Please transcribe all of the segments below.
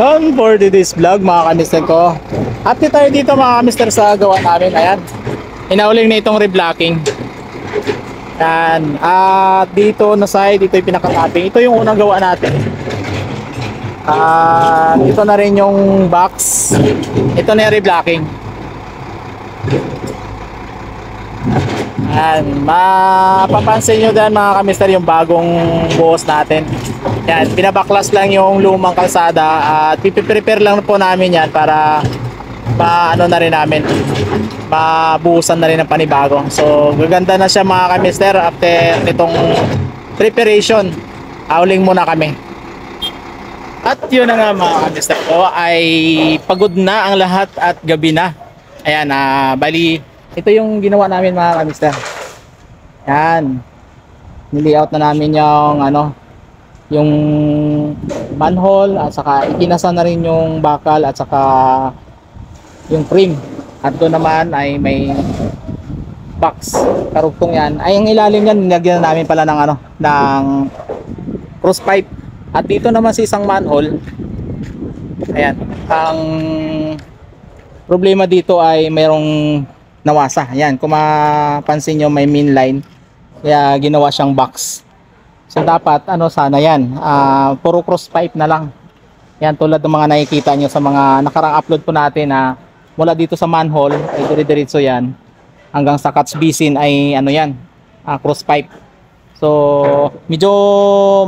For today's vlog mga kamister ko, update tayo dito mga kamister sa gawa namin. Ayan, inauling na itong reblocking. Ayan, at dito na side, ito yung pinakatapping. Ito yung unang gawa natin. Ito na rin yung box. Ito na yung reblocking. Ayan, mapapansin nyo dyan mga kamister yung bagong buhos natin. Yan, pinabaklas lang yung lumang kalsada at pipiprepare lang po namin yan para ano na rin namin, mabuhusan na rin ng panibago. So gaganda na siya mga kamister after nitong preparation. Hauling muna kami. At yun na nga mga kamister ko, ay pagod na ang lahat at gabi na. Ayan, bali ito yung ginawa namin mga kamister. Yan, nilayout na namin yung yung manhole at saka ikinasa na rin yung bakal at saka yung frame. At doon naman ay may box karugtong yan. Ay ang ilalim yan nilagyan na namin pala ng ng cross pipe. At dito naman sa isang manhole, ayan, ang problema dito ay mayroong nawasa. Ayan, kung mapansin nyo may main line, kaya ginawa siyang box. So dapat sana yan, puro cross pipe na lang. Yan, tulad ng mga nakikita nyo sa mga nakarang upload po natin na mula dito sa manhole ay dire-diretso yan hanggang sa catch basin ay yan, cross pipe. So medyo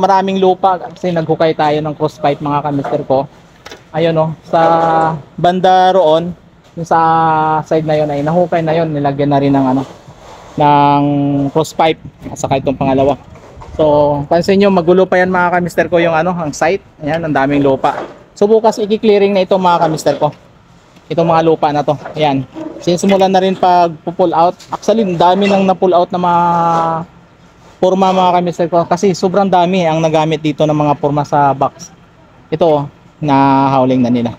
maraming lupa kasi naghukay tayo ng cross pipe mga kamister ko. Ayun sa banda roon, yung sa side na yon ay nahukay na yon, nilagyan na rin ng cross pipe at saka itong pangalawa. So, pansin nyo, magulo pa yan mga kamister ko yung ang site. Ayan, ang daming lupa. So, bukas i-clearing na ito mga kamister ko. Itong mga lupa na to. Ayan. Sinisimulan na rin pag pull out. Actually, dami nang na-pull out na mga forma mga kamister ko. Kasi sobrang dami ang nagamit dito ng mga forma sa box. Ito, na hauling na nila.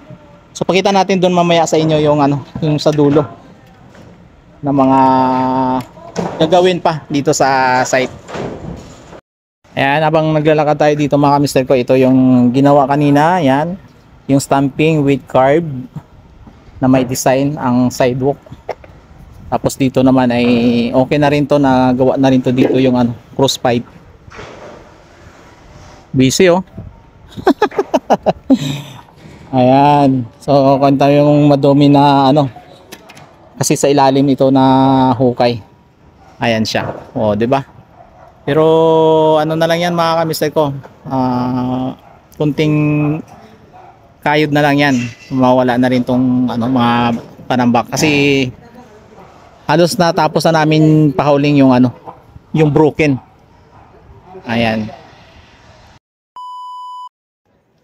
So, pakita natin doon mamaya sa inyo yung yung sa dulo na mga gagawin pa dito sa site. Ayan, habang naglalakad tayo dito mga kamister ko, ito yung ginawa kanina. Ayan, yung stamping with carb na may design ang sidewalk. Tapos dito naman ay okay na rin to, nagawa na rin to dito yung cross pipe. Busy Ayan, so kanta yung madumi na kasi sa ilalim ito na hukay. Ayan siya, di ba? Pero na lang yan mga kamister ko, kunting kayod na lang yan, mawala na rin tong mga panambak kasi halos natapos na namin pahauling yung yung broken. Ayan,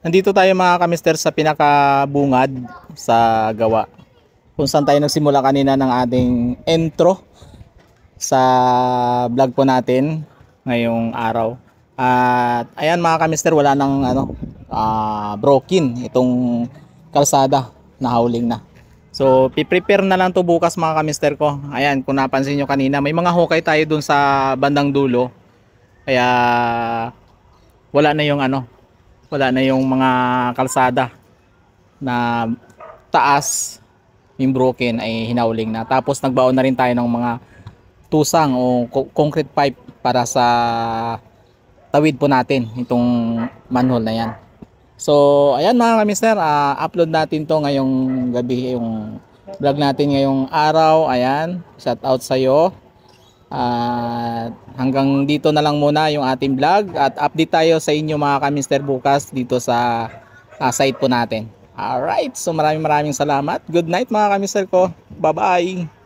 nandito tayo mga kamister sa pinakabungad sa gawa kung saan tayo nagsimula kanina ng ating intro sa vlog po natin ngayong araw. At ayan mga kamister, wala nang broken itong kalsada, na hauling na. So piprepare na lang to bukas mga kamister ko. Ayan, kung napansin nyo kanina may mga hukay tayo dun sa bandang dulo, kaya wala na yung mga kalsada na taas, yung broken ay hinauling na. Tapos nagbaon na rin tayo ng mga tusang o concrete pipe para sa tawid po natin itong manhole na yan. So ayan mga kamister, upload natin to ngayong gabi, yung vlog natin ngayong araw. Ayan, shout out sa iyo. Hanggang dito na lang muna yung ating vlog at update tayo sa inyo mga kamister bukas dito sa site po natin. Alright, so maraming salamat. Good night mga kamister ko. Bye bye.